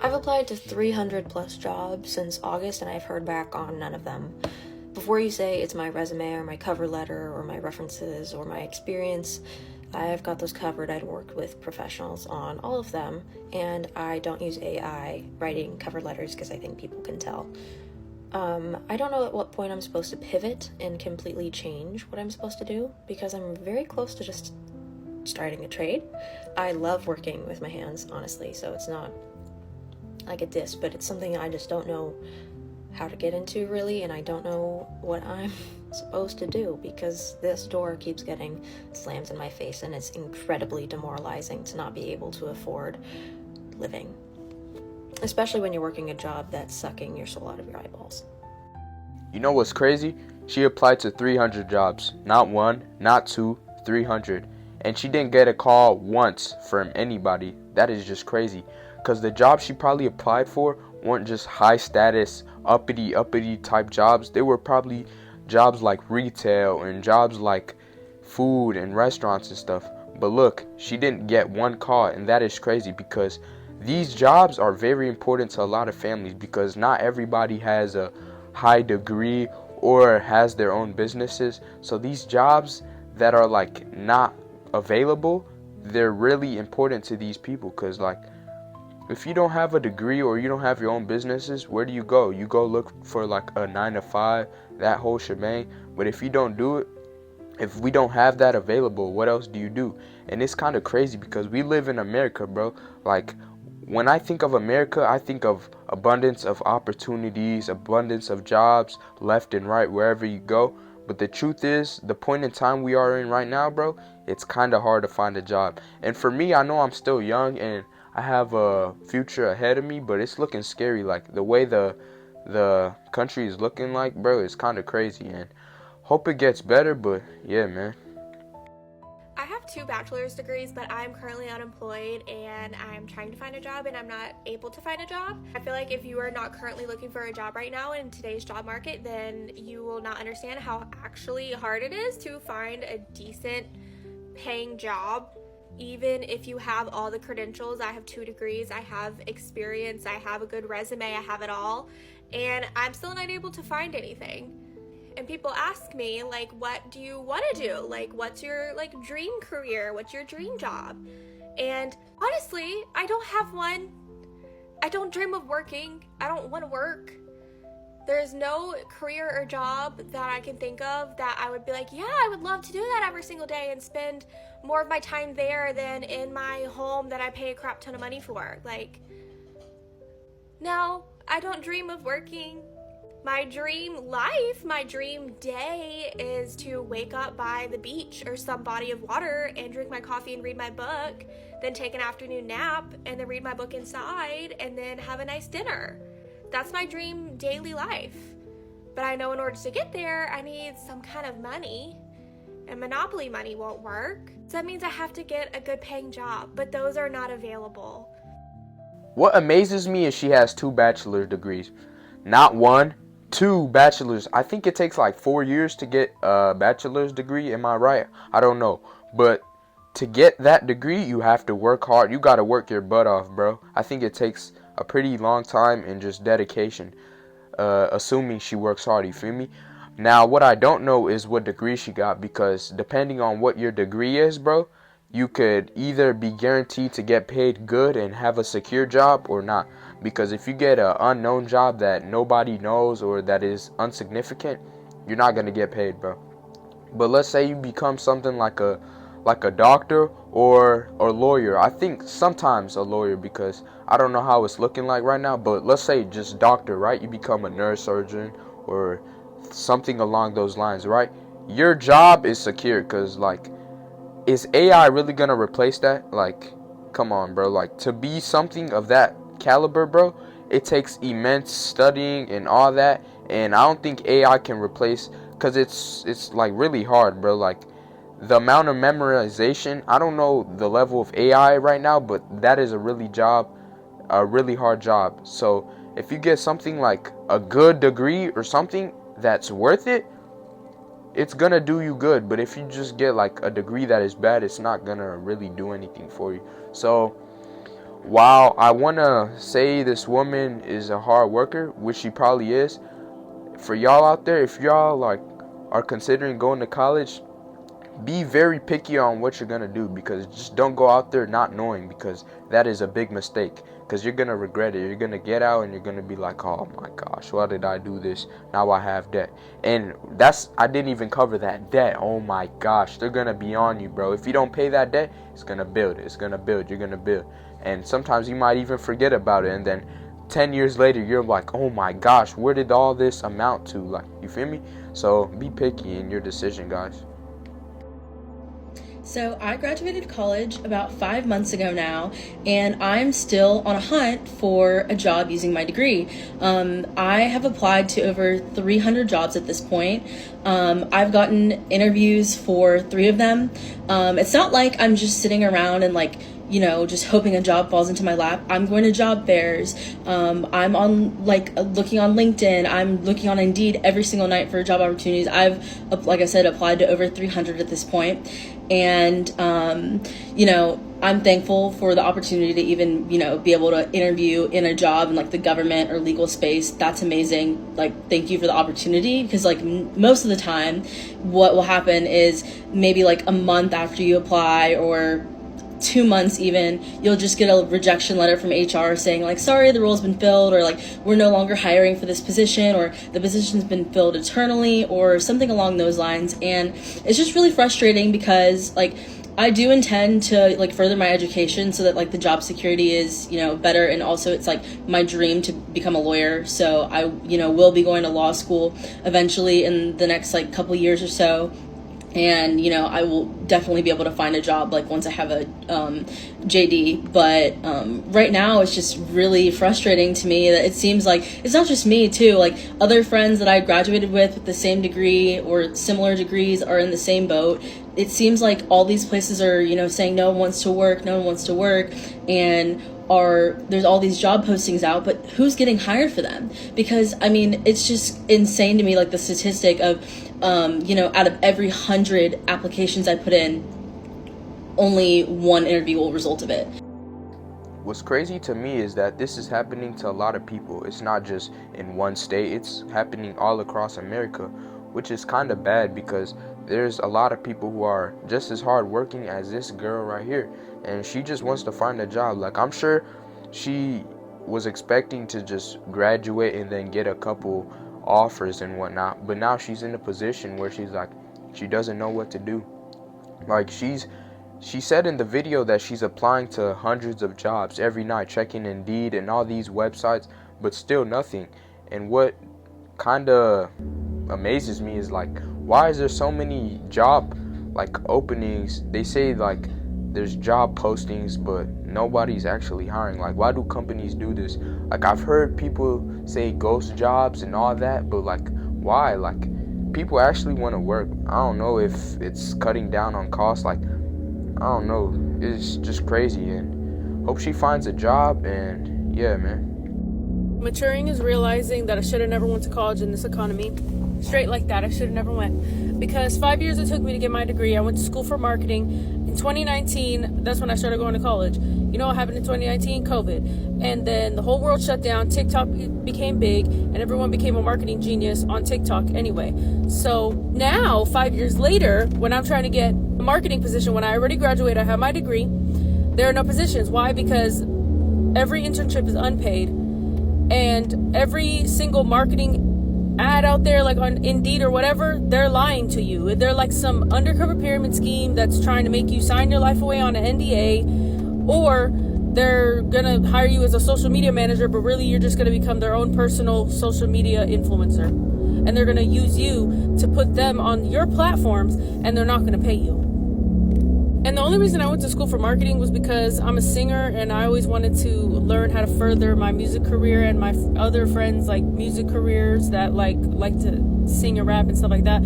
I've applied to 300 plus jobs since August and I've heard back on none of them. Before you say it's my resume or my cover letter or my references or my experience, I've got those covered. I'd worked with professionals on all of them, and I don't use AI writing cover letters because I think people can tell. I don't know at what point I'm supposed to pivot and completely change what I'm supposed to do because I'm very close to just starting a trade. I love working with my hands, honestly, so it's not like a diss, but it's something I just don't know how to get into really, and I don't know what I'm supposed to do because this door keeps getting slammed in my face and it's incredibly demoralizing to not be able to afford living, especially when you're working a job that's sucking your soul out of your eyeballs. You know what's crazy? She applied to 300 jobs. Not one, not two, 300. And she didn't get a call once from anybody. That is just crazy. Because the jobs she probably applied for weren't just high status, uppity type jobs. They were probably jobs like retail and jobs like food and restaurants and stuff. But look, she didn't get one call, and that is crazy because these jobs are very important to a lot of families because not everybody has a high degree or has their own businesses. So these jobs that are like not available, they're really important to these people because like if you don't have a degree or you don't have your own businesses, where do you go? You go look for like a 9 to 5, that whole shebang. But if you don't do it, if we don't have that available, what else do you do? And it's kind of crazy because we live in America, bro. Like when I think of America, I think of abundance of opportunities, abundance of jobs left and right wherever you go. But the truth is, the point in time we are in right now, bro, it's kind of hard to find a job. And for me, I know I'm still young and I have a future ahead of me, but it's looking scary. Like the way the country is looking like, bro, it's kind of crazy. And hope it gets better, but yeah, man. I have 2 bachelor's degrees, but I'm currently unemployed and I'm trying to find a job and I'm not able to find a job. I feel like if you are not currently looking for a job right now in today's job market, then you will not understand how actually hard it is to find a decent paying job. Even if you have all the credentials, I have 2 degrees, I have experience, I have a good resume, I have it all, and I'm still not able to find anything. And people ask me, like, what do you want to do? Like, what's your, like, dream career? What's your dream job? And honestly, I don't have one. I don't dream of working. I don't want to work. There's no career or job that I can think of that I would be like, yeah, I would love to do that every single day and spend more of my time there than in my home that I pay a crap ton of money for. Like, no, I don't dream of working. My dream life, my dream day is to wake up by the beach or some body of water and drink my coffee and read my book, then take an afternoon nap and then read my book inside and then have a nice dinner. That's my dream daily life. But I know in order to get there, I need some kind of money, and Monopoly money won't work. So that means I have to get a good paying job, but those are not available. What amazes me is she has 2 bachelor's degrees. Not one, 2 bachelor's. I think it takes like 4 years to get a bachelor's degree. Am I right? I don't know. But to get that degree, you have to work hard. You got to work your butt off, bro. I think it takes a pretty long time and just dedication. Assuming she works hard, you feel me? Now, what I don't know is what degree she got because depending on what your degree is, bro, you could either be guaranteed to get paid good and have a secure job or not. Because if you get an unknown job that nobody knows or that is insignificant, you're not going to get paid, bro. But let's say you become something like a doctor or a lawyer. I think sometimes a lawyer because I don't know how it's looking like right now, but let's say just doctor, right? You become a neurosurgeon or something along those lines, right? Your job is secure because like is AI really gonna replace that? Like, come on, bro. Like, to be something of that caliber, bro, it takes immense studying and all that. And I don't think AI can replace, cause it's like really hard, bro. Like, the amount of memorization. I don't know the level of AI right now, but that is a really hard job. So if you get something like a good degree or something that's worth it, it's gonna do you good. But if you just get like a degree that is bad, it's not gonna really do anything for you. So while I want to say this woman is a hard worker, which she probably is, for y'all out there, if y'all like are considering going to college, be very picky on what you're gonna do, because just don't go out there not knowing, because that is a big mistake, because you're gonna regret it. You're gonna get out and you're gonna be like, oh my gosh, why did I do this? Now I have debt. And I didn't even cover that debt. Oh my gosh, they're gonna be on you, bro. If you don't pay that debt, it's gonna build, you're gonna build. And sometimes you might even forget about it, and then 10 years later you're like, oh my gosh, where did all this amount to? Like, you feel me? So be picky in your decision, guys. So I graduated college about 5 months ago now, and I'm still on a hunt for a job using my degree. I have applied to over 300 jobs at this point. I've gotten interviews for 3 of them. It's not like I'm just sitting around and just hoping a job falls into my lap. I'm going to job fairs. I'm on looking on LinkedIn. I'm looking on Indeed every single night for job opportunities. I've, like I said, applied to over 300 at this point. And, I'm thankful for the opportunity to even, be able to interview in a job in the government or legal space. That's amazing. Thank you for the opportunity, because most of the time what will happen is maybe a month after you apply, or 2 months even, you'll just get a rejection letter from HR saying sorry, the role's been filled, or we're no longer hiring for this position, or the position's been filled internally, or something along those lines. And it's just really frustrating, because I do intend to further my education so that the job security is better, and also it's my dream to become a lawyer. So I will be going to law school eventually in the next couple years or so. And I will definitely be able to find a job once I have a JD. But right now it's just really frustrating to me that it seems it's not just me too. Other friends that I graduated with the same degree or similar degrees are in the same boat. It seems all these places are saying no one wants to work, and there's all these job postings out, but who's getting hired for them? Because it's just insane to me, the statistic of out of every 100 applications I put in, only 1 interview will result of it. What's crazy to me is that this is happening to a lot of people. It's not just in one state, it's happening all across America, which is kind of bad, because there's a lot of people who are just as hard working as this girl right here, and she just wants to find a job. I'm sure she was expecting to just graduate and then get a couple offers and whatnot, but now she's in a position where she doesn't know what to do. She said in the video that she's applying to hundreds of jobs every night, checking Indeed and all these websites, but still nothing. And what kind of amazes me is why is there so many job openings? They say there's job postings, but nobody's actually hiring. Why do companies do this? I've heard people say ghost jobs and all that, but why? People actually want to work. I don't know if it's cutting down on costs. I don't know. It's just crazy, and hope she finds a job. And yeah, man. Maturing is realizing that I should have never went to college in this economy. Straight like that, I should have never went. Because 5 years it took me to get my degree. I went to school for marketing. In 2019, that's when I started going to college. You know what happened in 2019? COVID. And then the whole world shut down. TikTok became big, and everyone became a marketing genius on TikTok anyway. So now, 5 years later, when I'm trying to get a marketing position, when I already graduated, I have my degree, there are no positions. Why? Because every internship is unpaid, and every single marketing ad out there on Indeed or whatever, they're lying to you. They're some undercover pyramid scheme that's trying to make you sign your life away on an NDA, or they're gonna hire you as a social media manager, but really you're just gonna become their own personal social media influencer, and they're gonna use you to put them on your platforms, and they're not gonna pay you. And the only reason I went to school for marketing was because I'm a singer, and I always wanted to learn how to further my music career, and my other friends music careers that like to sing and rap and stuff like that.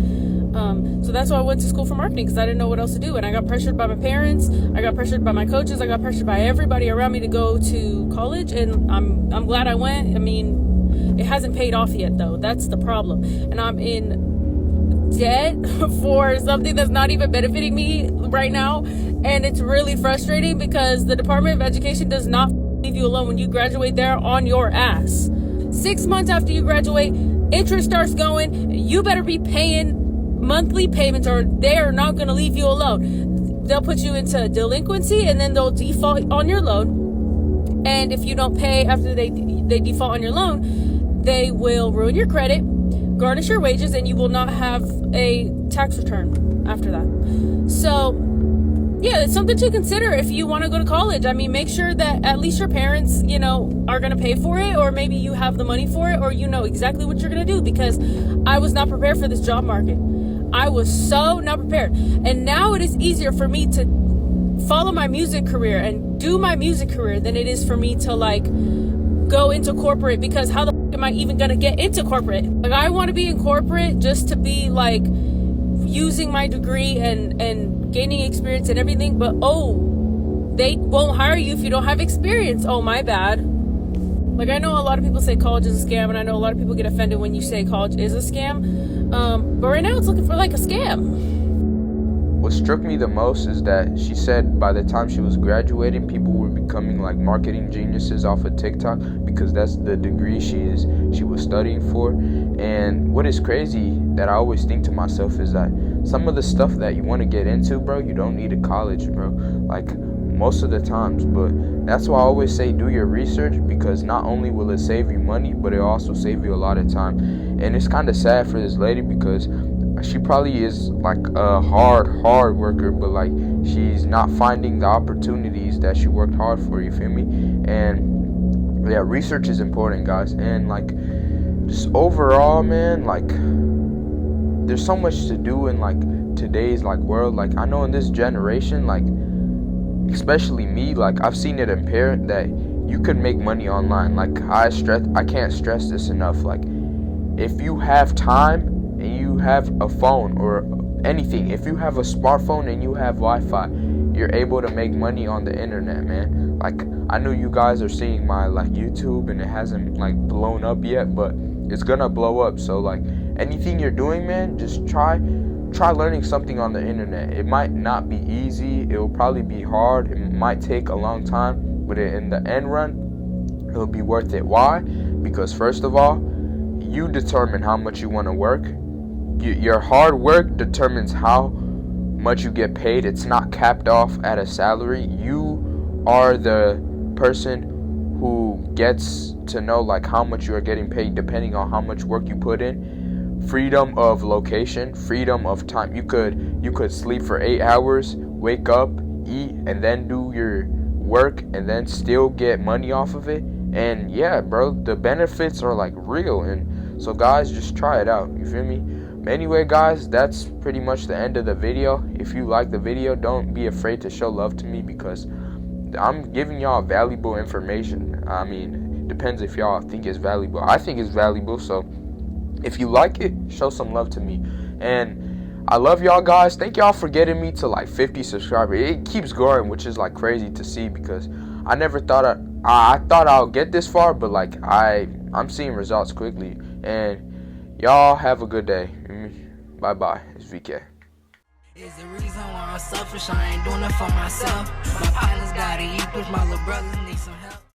So that's why I went to school for marketing, because I didn't know what else to do. And I got pressured by my parents, I got pressured by my coaches, I got pressured by everybody around me to go to college, and I'm glad I went. It hasn't paid off yet though. That's the problem. And I'm in debt for something that's not even benefiting me right now, and it's really frustrating because the Department of Education does not leave you alone when you graduate. They're on your ass. 6 months after you graduate, interest starts going. You better be paying monthly payments or they are not going to leave you alone. They'll put you into delinquency and then they'll default on your loan. And if you don't pay after they default on your loan, they will ruin your credit, garnish your wages, and you will not have a tax return after that. So yeah, it's something to consider if you want to go to college. I mean, make sure that at least your parents, are going to pay for it, or maybe you have the money for it, or you know exactly what you're going to do, because I was not prepared for this job market. I was so not prepared. And now it is easier for me to follow my music career and do my music career than it is for me to go into corporate, because how the f- am I even going to get into corporate? I want to be in corporate just to be using my degree and gaining experience and everything, but they won't hire you if you don't have experience. Oh, my bad. I know a lot of people say college is a scam, and I know a lot of people get offended when you say college is a scam. But right now it's looking for a scam. What struck me the most is that she said by the time she was graduating, people were becoming marketing geniuses off of TikTok, because that's the degree she was studying for. And what is crazy that I always think to myself is that some of the stuff that you want to get into, bro, you don't need a college, bro. Most of the times. But that's why I always say do your research, because not only will it save you money, but it'll also save you a lot of time. And it's kind of sad for this lady, because she probably is a hard worker, but she's not finding the opportunities that she worked hard for, you feel me? And yeah, research is important, guys. And just overall, man, there's so much to do in today's world. I know in this generation, especially me, I've seen it apparent that you could make money online. I can't stress this enough. If you have time and you have a phone or anything, if you have a smartphone and you have Wi-Fi, you're able to make money on the internet, man. I know you guys are seeing my YouTube, and it hasn't blown up yet, but it's gonna blow up. So anything you're doing, man, just try learning something on the internet. It might not be easy, it'll probably be hard, it might take a long time, but in the end run, it'll be worth it. Why? Because first of all, you determine how much you want to work. Your hard work determines how much you get paid. It's not capped off at a salary. You are the person who gets to know how much you are getting paid depending on how much work you put in. Freedom of location, freedom of time. You could sleep for 8 hours, wake up, eat, and then do your work, and then still get money off of it. And yeah, bro, the benefits are real. And so guys, just try it out, you feel me? Anyway, guys, that's pretty much the end of the video. If you like the video, don't be afraid to show love to me, because I'm giving y'all valuable information. I mean, it depends if y'all think it's valuable. I think it's valuable, so if you like it, show some love to me. And I love y'all, guys. Thank y'all for getting me to 50 subscribers. It keeps growing, which is crazy to see, because I never thought I thought I'll get this far, but I'm seeing results quickly. And y'all have a good day. Bye-bye. It's VK. Is the reason why I'm selfish, I ain't doing it for myself. My partner's gotta eat, push my little brother need some help.